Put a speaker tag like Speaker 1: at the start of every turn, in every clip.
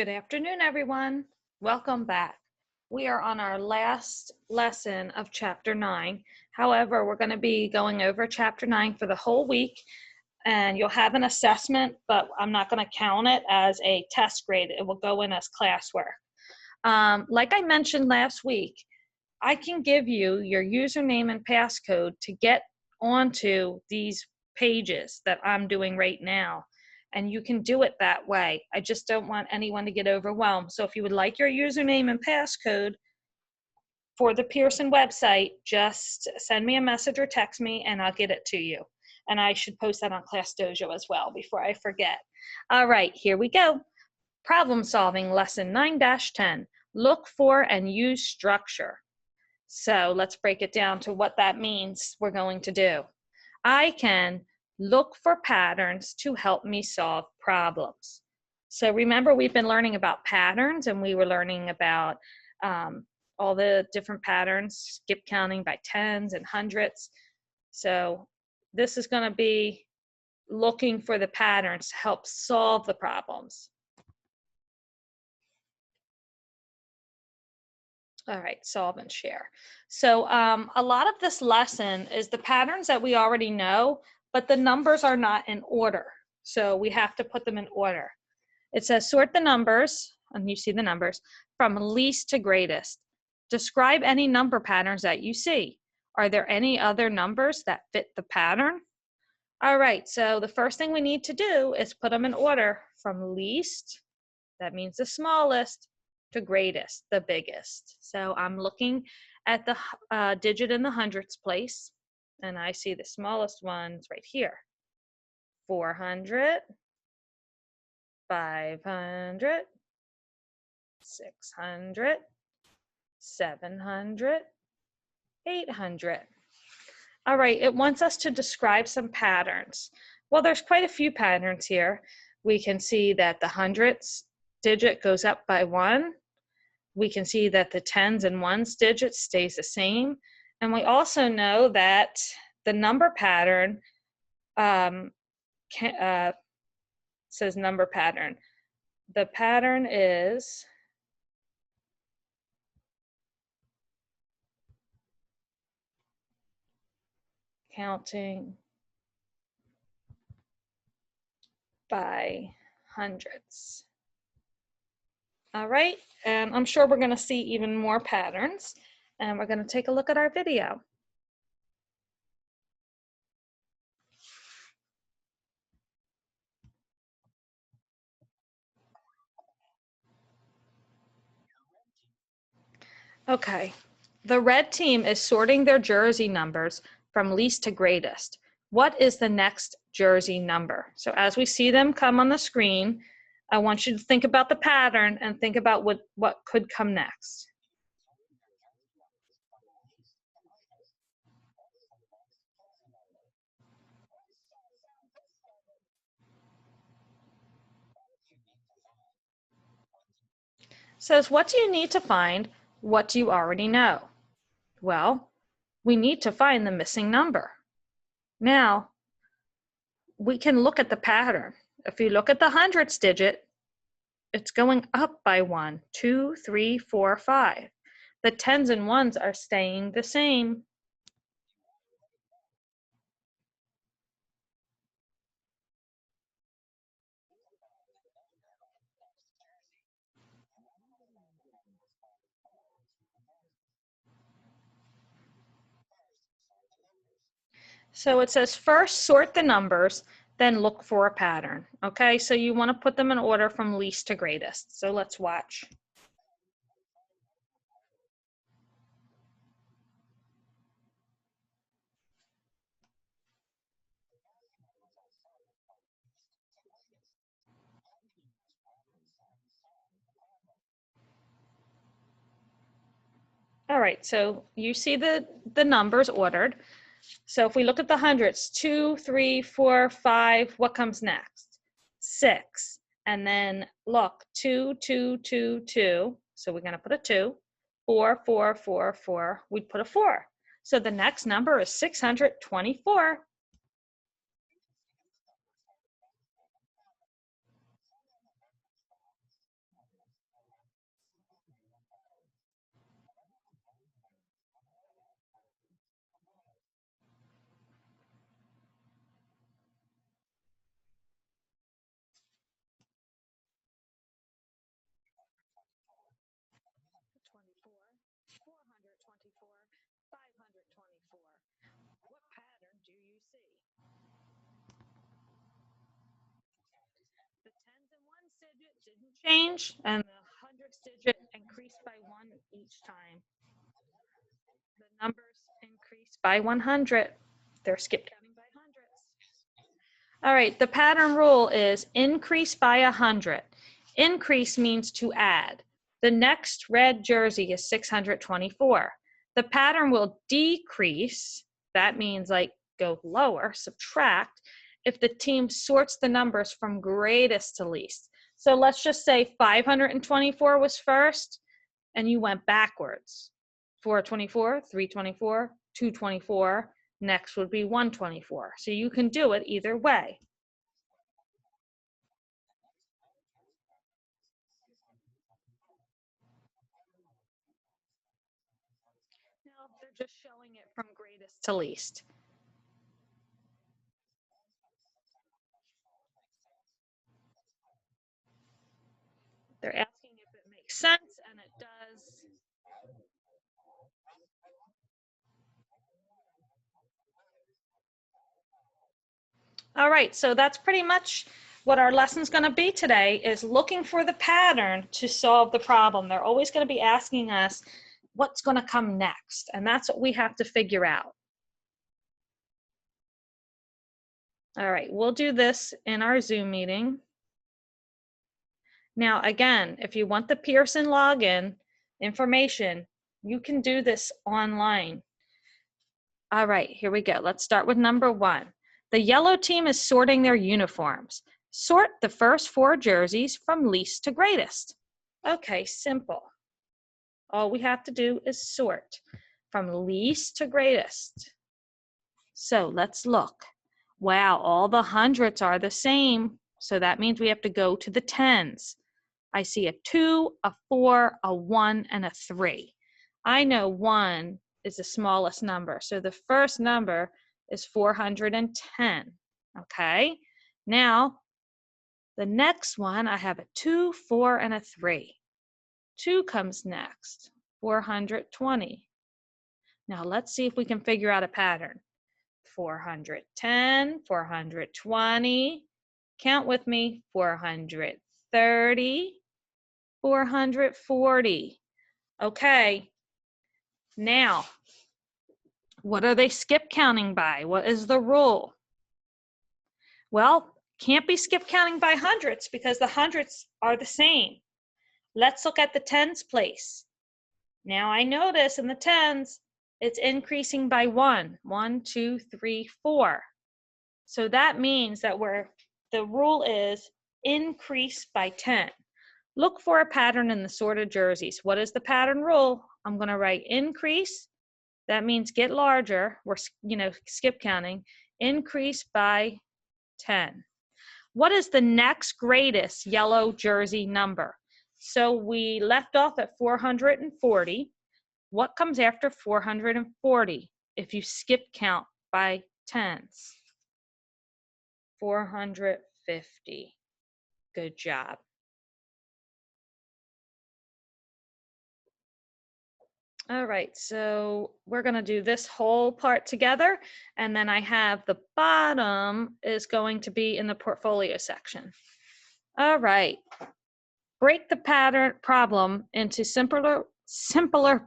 Speaker 1: Good afternoon, everyone. Welcome back. We are on our last lesson of Chapter 9. However, we're going to be going over Chapter 9 for the whole week, and you'll have an assessment, but I'm not going to count it as a test grade. It will go in as classwork. Like I mentioned last week, I can give you your username and passcode to get onto these pages that I'm doing right now. And you can do it that way. I just don't want anyone to get overwhelmed. So if you would like your username and passcode for the Pearson website, just send me a message or text me and I'll get it to you. And I should post that on Class Dojo as well before I forget. All right, here we go. Problem solving, lesson 9-10. Look for and use structure. So let's break it down to what that means we're going to do. I can look for patterns to help me solve problems. So remember, we've been learning about patterns, and we were learning about all the different patterns, skip counting by tens and hundreds. So this is going to be looking for the patterns to help solve the problems. All right, solve and share. So a lot of this lesson is the patterns that we already know, but the numbers are not in order. So we have to put them in order. It says sort the numbers, and you see the numbers, from least to greatest. Describe any number patterns that you see. Are there any other numbers that fit the pattern? All right, so the first thing we need to do is put them in order from least, that means the smallest, to greatest, the biggest. So I'm looking at the digit in the hundreds place, and I see the smallest ones right here. 400, 500, 600, 700, 800. All right, it wants us to describe some patterns. Well, there's quite a few patterns here. We can see that the hundreds digit goes up by 1. We can see that the tens and ones digit stays the same. And we also know that the number pattern says number pattern. The pattern is counting by hundreds. All right, and I'm sure we're going to see even more patterns, and we're going to take a look at our video. Okay, the red team is sorting their jersey numbers from least to greatest. What is the next jersey number? So as we see them come on the screen, I want you to think about the pattern and think about what could come next. Says, what do you need to find? What do you already know? Well, we need to find the missing number. Now, we can look at the pattern. If you look at the hundreds digit, it's going up by 1, 2, 3, 4, 5. The tens and ones are staying the same. So it says first sort the numbers, then look for a pattern. Okay, so you want to put them in order from least to greatest. So let's watch. All right, so you see the numbers ordered. So if we look at the hundreds, 2, 3, 4, 5, what comes next? 6. And then look, 2, 2, 2, 2. So we're going to put a 2. 4, 4, 4, 4. We'd put a 4. So the next number is 624. 424, 524. What pattern do you see? The tens and ones digit didn't change, and the hundreds digit increased by one each time. The numbers increased by 100. They're skip counting by hundreds. All right, the pattern rule is increase by 100. Increase means to add. The next red jersey is 624. The pattern will decrease. That means like go lower, subtract, if the team sorts the numbers from greatest to least. So let's just say 524 was first and you went backwards. 424, 324, 224. Next would be 124. So you can do it either way. No, they're just showing it from greatest to least. They're asking if it makes sense, and it does. All right, so that's pretty much what our lesson's going to be today, is looking for the pattern to solve the problem. They're always going to be asking us what's going to come next, and that's what we have to figure out. All right, we'll do this in our Zoom meeting. Now, again, if you want the Pearson login information, you can do this online. All right, here we go. Let's start with number 1. The yellow team is sorting their uniforms. Sort the first 4 jerseys from least to greatest. Okay, simple. All we have to do is sort from least to greatest. So let's look. Wow, all the hundreds are the same. So that means we have to go to the tens. I see a 2, a 4, a 1, and a 3. I know 1 is the smallest number. So the first number is 410. Okay. Now, the next one, I have a 2, 4, and a 3. 2 comes next, 420. Now, let's see if we can figure out a pattern. 410, 420. Count with me, 430. 440. Okay, now, what are they skip counting by? What is the rule? Well, can't be skip counting by hundreds because the hundreds are the same. Let's look at the tens place. Now I notice in the tens, it's increasing by 1. 1, 2, 3, 4. So that means that the rule is increase by 10. Look for a pattern in the sorted jerseys. What is the pattern rule? I'm going to write increase. That means get larger. We're, skip counting. Increase by 10. What is the next greatest yellow jersey number? So we left off at 440. What comes after 440 if you skip count by tens? 450. Good job. All right, so we're going to do this whole part together, and then I have the bottom is going to be in the portfolio section. All right, break the pattern problem into simpler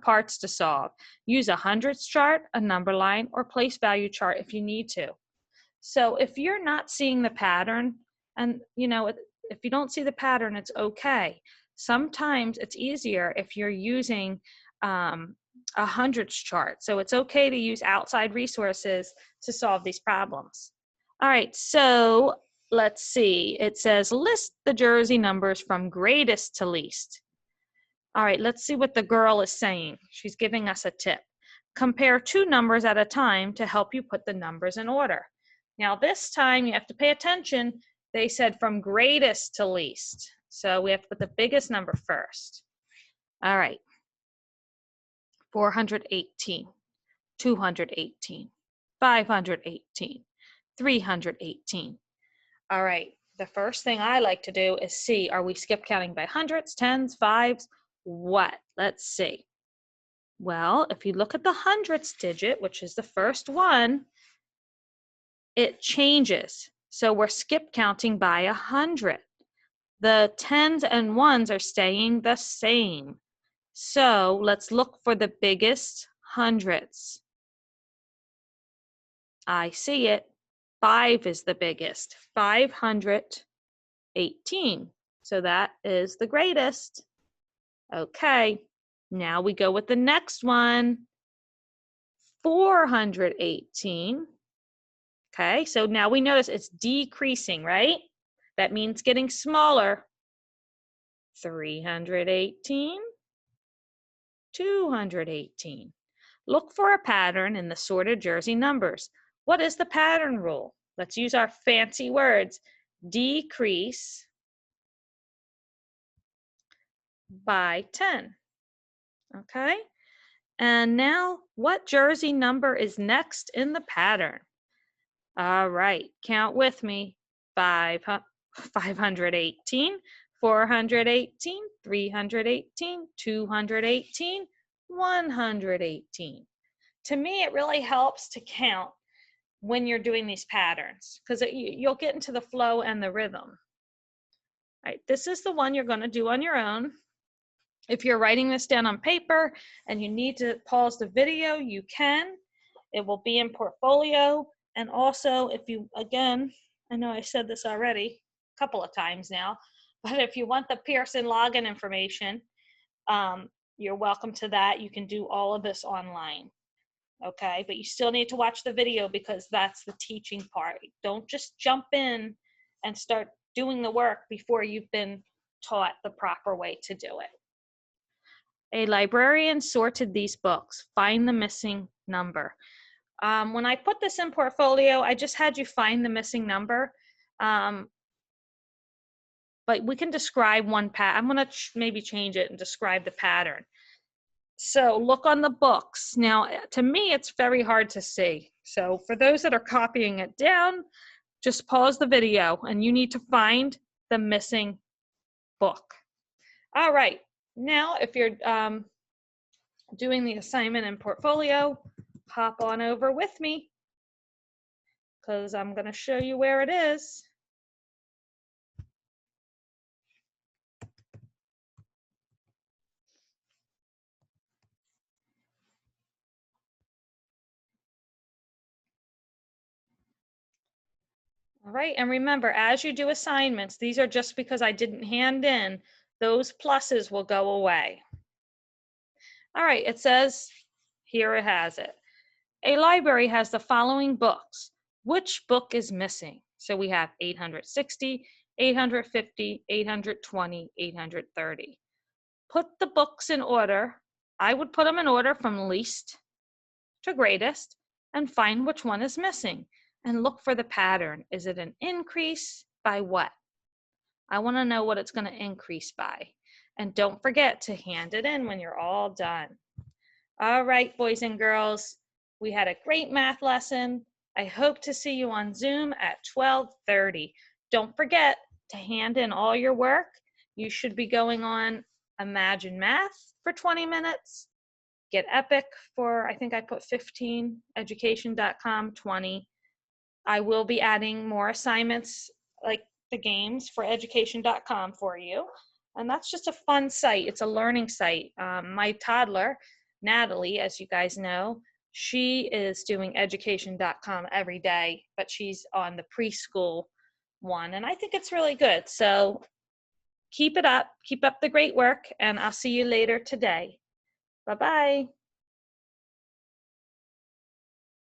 Speaker 1: parts to solve. Use a hundreds chart, a number line, or place value chart if you need to. So if you're not seeing the pattern, and if you don't see the pattern, it's okay. Sometimes it's easier if you're using a hundreds chart. So it's okay to use outside resources to solve these problems. All right, so let's see. It says list the jersey numbers from greatest to least. All right, let's see what the girl is saying. She's giving us a tip. Compare 2 numbers at a time to help you put the numbers in order. Now this time you have to pay attention. They said from greatest to least. So we have to put the biggest number first. All right. 418, 218, 518, 318. All right, the first thing I like to do is see, are we skip counting by hundreds, tens, fives, what? Let's see. Well, if you look at the hundredths digit, which is the first one, it changes. So we're skip counting by 100. The tens and ones are staying the same. So let's look for the biggest hundredths. I see it. 5 is the biggest. 518. So that is the greatest. Okay, now we go with the next one. 418. Okay, so now we notice it's decreasing, right? That means getting smaller. 318. 218. Look for a pattern in the sorted Jersey numbers. What is the pattern rule? Let's use our fancy words. Decrease by 10. Okay? And now, what Jersey number is next in the pattern? All right, count with me. 518, 418, 318, 218, 118. To me, it really helps to count when you're doing these patterns because you'll get into the flow and the rhythm. All right, this is the one you're going to do on your own. If you're writing this down on paper and you need to pause the video, you can. It will be in Portfolio. And also, if you, again, I know I said this already a couple of times now, but if you want the Pearson login information, you're welcome to that. You can do all of this online. Okay, but you still need to watch the video because that's the teaching part. Don't just jump in and start doing the work before you've been taught the proper way to do it. A librarian sorted these books. Find the missing number. When I put this in Portfolio, I just had you find the missing number. But we can describe one pattern. I'm going to maybe change it and describe the pattern. So look on the books. Now, to me, it's very hard to see. So for those that are copying it down, just pause the video and you need to find the missing book. All right. Now, if you're doing the assignment in Portfolio, hop on over with me because I'm going to show you where it is. All right, and remember, as you do assignments, these are just because I didn't hand in, those pluses will go away. All right, it says, here it has it. A library has the following books. Which book is missing? So we have 860, 850, 820, 830. Put the books in order. I would put them in order from least to greatest and find which one is missing and look for the pattern. Is it an increase by what? I want to know what it's going to increase by. And don't forget to hand it in when you're all done. All right, boys and girls, we had a great math lesson. I hope to see you on Zoom at 12:30. Don't forget to hand in all your work. You should be going on Imagine Math for 20 minutes. Get Epic for, I think I put 15, education.com 20. I will be adding more assignments like the games for education.com for you. And that's just a fun site. It's a learning site. My toddler, Natalie, as you guys know, she is doing education.com every day, but she's on the preschool one. And I think it's really good. So keep it up. Keep up the great work. And I'll see you later today. Bye-bye.